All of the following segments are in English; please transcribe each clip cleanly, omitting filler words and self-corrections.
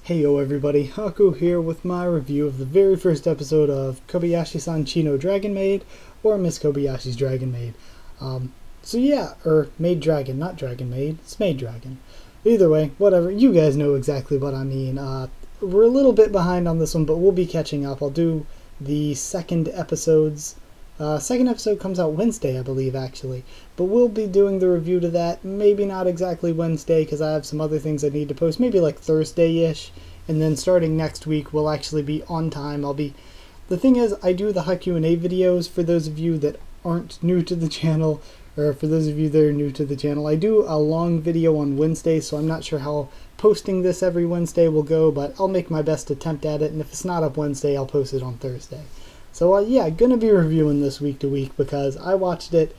Heyo everybody, Haku here with my review of the very first episode of Kobayashi-san Chi no Dragon Maid, or Miss Kobayashi's Dragon Maid. Maid Dragon, not Dragon Maid, it's Maid Dragon. Either way, whatever, you guys know exactly what I mean. We're a little bit behind on this one, but we'll be catching up. I'll do the second episodes. Second episode comes out Wednesday, I believe, actually. But we'll be doing the review to that. Maybe not exactly Wednesday, because I have some other things I need to post. Maybe like Thursday-ish. And then starting next week, we'll actually be on time. The thing is, I do the Q&A videos for those of you that aren't new to the channel, or for those of you that are new to the channel. I do a long video on Wednesday, so I'm not sure how posting this every Wednesday will go, but I'll make my best attempt at it. And if it's not up Wednesday, I'll post it on Thursday. So gonna be reviewing this week to week because I watched it,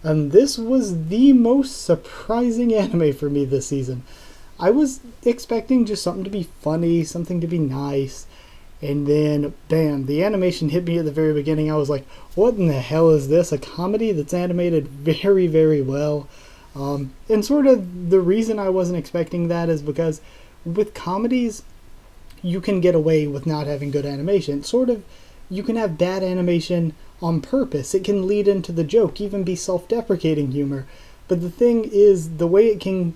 and this was the most surprising anime for me this season. I was expecting just something to be funny, something to be nice, and then, bam, the animation hit me at the very beginning. I was like, what in the hell is this? A comedy that's animated very, very well. And sort of the reason I wasn't expecting that is because with comedies, you can get away with not having good animation. You can have bad animation on purpose. It can lead into the joke, even be self-deprecating humor. But the thing is, the way it can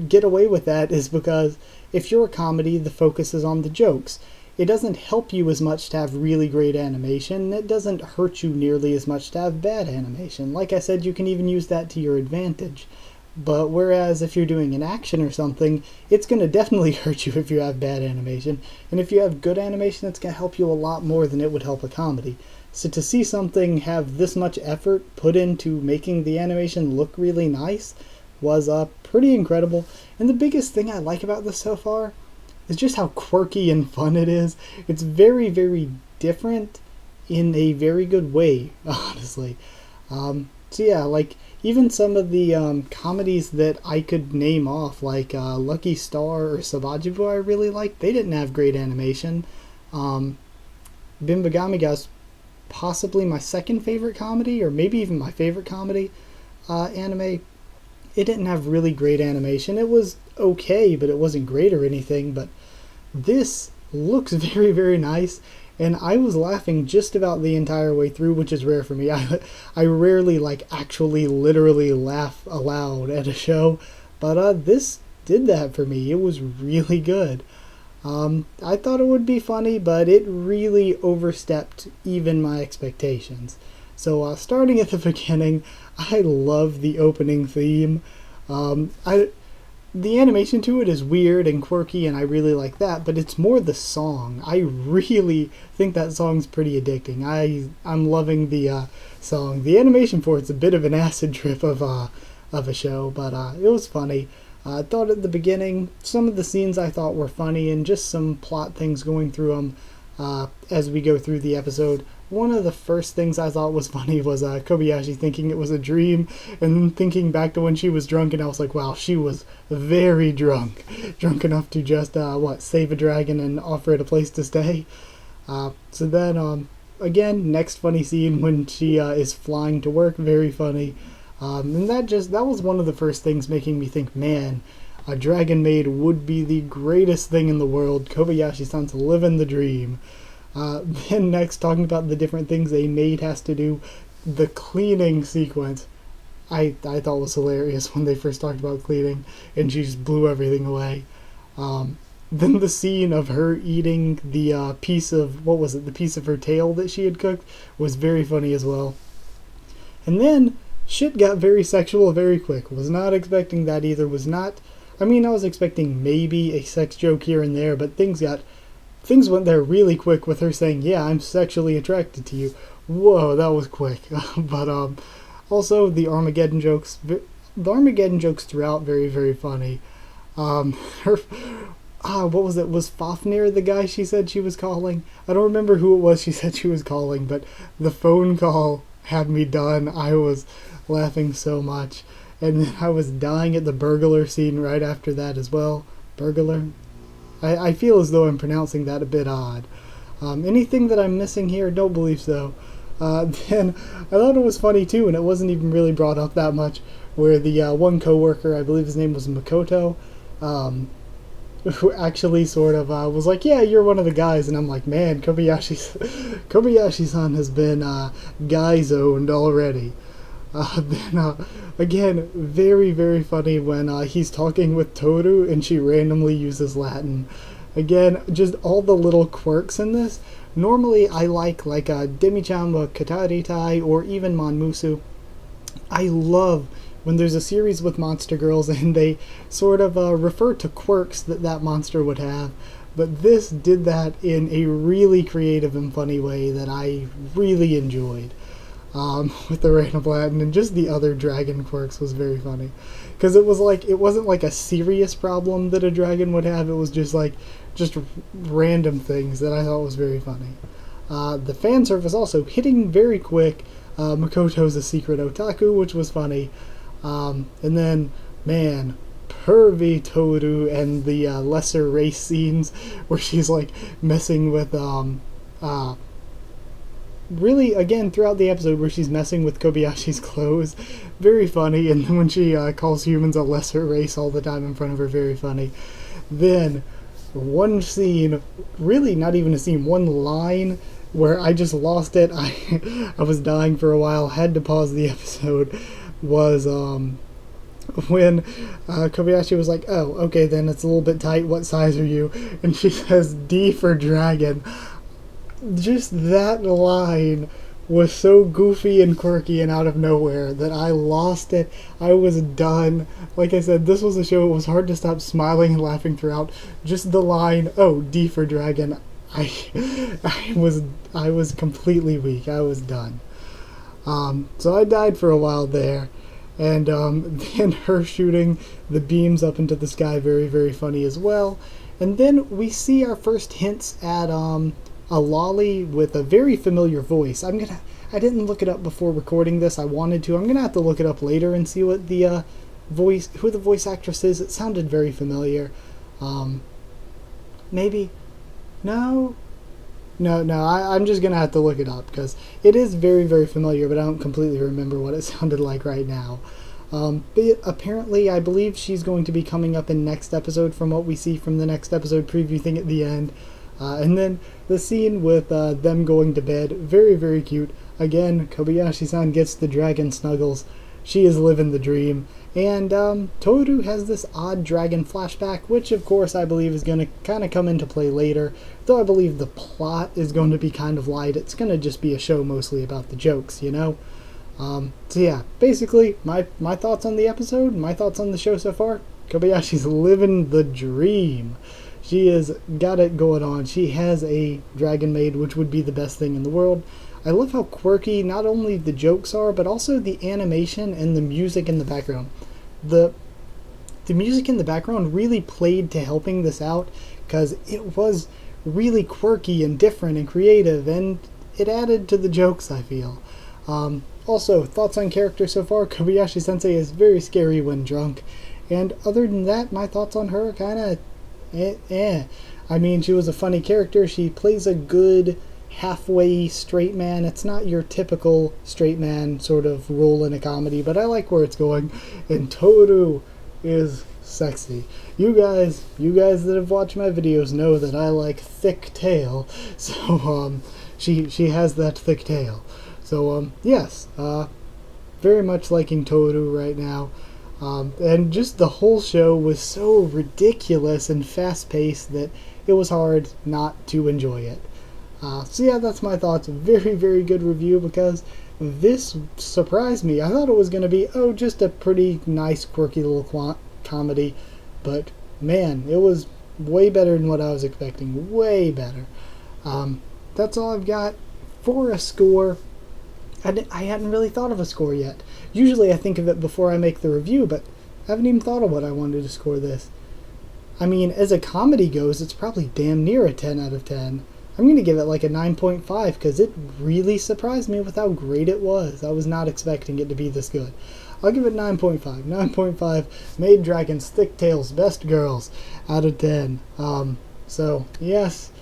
get away with that is because if you're a comedy, the focus is on the jokes. It doesn't help you as much to have really great animation. It doesn't hurt you nearly as much to have bad animation. Like I said, you can even use that to your advantage. But whereas if you're doing an action or something, it's going to definitely hurt you if you have bad animation. And if you have good animation, it's going to help you a lot more than it would help a comedy. So to see something have this much effort put into making the animation look really nice was pretty incredible. And the biggest thing I like about this so far is just how quirky and fun it is. It's very, very different in a very good way, honestly. Even some of the comedies that I could name off, like Lucky Star or Sabajibu, I really liked. They didn't have great animation. Bimbagamiga is possibly my second favorite comedy, or maybe even my favorite comedy anime. It didn't have really great animation. It was okay, but it wasn't great or anything. But this looks very, very nice. And I was laughing just about the entire way through, which is rare for me. I rarely, actually literally laugh aloud at a show. But this did that for me. It was really good. I thought it would be funny, but it really overstepped even my expectations. So starting at the beginning, I love the opening theme. The animation to it is weird and quirky, and I really like that, but it's more the song. I really think that song's pretty addicting. I'm loving the song. The animation for it's a bit of an acid trip of a show, but it was funny. I thought at the beginning, some of the scenes I thought were funny, and just some plot things going through them as we go through the episode. One of the first things I thought was funny was Kobayashi thinking it was a dream, and then thinking back to when she was drunk, and I was like, wow, she was very drunk. Drunk enough to just, save a dragon and offer it a place to stay. Again, next funny scene when she is flying to work, very funny. And that was one of the first things making me think, man, a Dragon Maid would be the greatest thing in the world. Kobayashi-san's living the dream. Then next, talking about the different things a maid has to do, the cleaning sequence, I thought was hilarious when they first talked about cleaning, and she just blew everything away. Then the scene of her eating the piece of, the piece of her tail that she had cooked was very funny as well. And then, shit got very sexual very quick. Was not expecting that either. I was expecting maybe a sex joke here and there, but things went there really quick with her saying, yeah, I'm sexually attracted to you. Whoa, that was quick. But also the Armageddon jokes throughout, very, very funny. What was it? Was Fafnir the guy she said she was calling? I don't remember who it was she said she was calling, but the phone call had me done. I was laughing so much. And then I was dying at the burglar scene right after that as well. Burglar? I feel as though I'm pronouncing that a bit odd. Anything that I'm missing here? Don't believe so. Then I thought it was funny too, and it wasn't even really brought up that much, where the one coworker, I believe his name was Makoto, who actually sort of was like, yeah, you're one of the guys, and I'm like, man, Kobayashi-san has been guy zoned already. Then again, very very funny when he's talking with Toru and she randomly uses Latin. Again, just all the little quirks in this. Normally, I like Demi-chan wa Kataritai or even Monmusu. I love when there's a series with monster girls and they sort of refer to quirks that monster would have. But this did that in a really creative and funny way that I really enjoyed. With the random Latin and just the other dragon quirks was very funny. Because it wasn't like a serious problem that a dragon would have, it was just random things that I thought was very funny. The fan service also hitting very quick. Makoto's a secret otaku, which was funny. And then, man, pervy Toru and the lesser race scenes where she's like messing with really, again, throughout the episode where she's messing with Kobayashi's clothes, very funny. And then when she calls humans a lesser race all the time in front of her, very funny. Then one scene, really not even a scene, one line where I just lost it. I was dying for a while, had to pause the episode, was when Kobayashi was like, oh, okay, then it's a little bit tight, what size are you? And she says D for dragon. Just that line was so goofy and quirky and out of nowhere that I lost it. I was done. Like I said, this was a show, it was hard to stop smiling and laughing throughout. Just the line, oh, D for dragon. I was completely weak. I was done. So I died for a while there. And then her shooting the beams up into the sky, very, very funny as well. And then we see our first hints at a lolly with a very familiar voice. I didn't look it up before recording this. I wanted to. I'm gonna have to look it up later and see what who the voice actress is. It sounded very familiar. Maybe. No, I'm just gonna have to look it up because it is very, very familiar, but I don't completely remember what it sounded like right now. But apparently, I believe she's going to be coming up in next episode from what we see from the next episode preview thing at the end. And then the scene with them going to bed, very, very cute. Again, Kobayashi-san gets the dragon snuggles. She is living the dream. And Toru has this odd dragon flashback, which of course I believe is going to kind of come into play later. Though I believe the plot is going to be kind of light. It's going to just be a show mostly about the jokes, you know? So yeah, basically, my thoughts on the episode, my thoughts on the show so far, Kobayashi's living the dream. She has got it going on. She has a dragon maid, which would be the best thing in the world. I love how quirky not only the jokes are, but also the animation and the music in the background. The music in the background really played to helping this out, because it was really quirky and different and creative, and it added to the jokes, I feel. Also, thoughts on character so far, Kobayashi-sensei is very scary when drunk. And other than that, my thoughts on her kind of I mean, she was a funny character. She plays a good halfway straight man. It's not your typical straight man sort of role in a comedy, but I like where it's going. And Toru is sexy. You guys that have watched my videos know that I like thick tail. So she has that thick tail. So yes, very much liking Toru right now. And just the whole show was so ridiculous and fast-paced that it was hard not to enjoy it. So yeah, that's my thoughts. Very, very good review because this surprised me. I thought it was going to be, just a pretty nice, quirky little comedy. But man, it was way better than what I was expecting. Way better. That's all I've got for a score. I hadn't really thought of a score yet. Usually I think of it before I make the review, but I haven't even thought of what I wanted to score this. I mean, as a comedy goes, it's probably damn near a 10 out of 10. I'm going to give it like a 9.5 because it really surprised me with how great it was. I was not expecting it to be this good. I'll give it 9.5. 9.5 Maid Dragon's Thick Tails Best Girls out of 10. So, yes.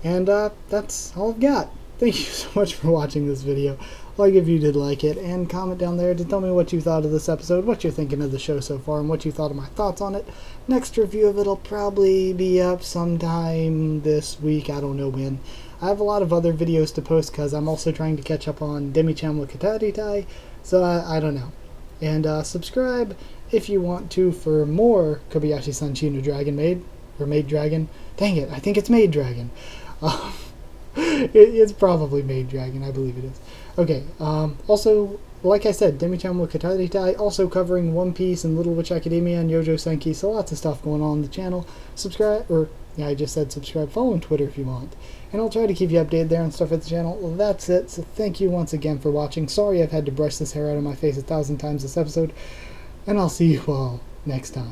And that's all I've got. thank you so much for watching this video. Like if you did like it, and comment down there to tell me what you thought of this episode, what you're thinking of the show so far, and what you thought of my thoughts on it. Next review of it will probably be up sometime this week, I don't know when. I have a lot of other videos to post because I'm also trying to catch up on Demi-chan wa Kataritai, so I don't know. And subscribe if you want to for more Kobayashi-san Chi no Dragon Maid, or Maid Dragon. Dang it, I think it's Maid Dragon. It's probably Maid Dragon, I believe it is. Okay, also, like I said, Demi-chan wa Kataritai, also covering One Piece and Little Witch Academia and Yojo Senki, so lots of stuff going on on the channel. Subscribe, or, yeah, I just said subscribe, follow on Twitter if you want. And I'll try to keep you updated there on stuff at the channel. Well, that's it, so thank you once again for watching. Sorry I've had to brush this hair out of my face 1,000 times this episode, and I'll see you all next time.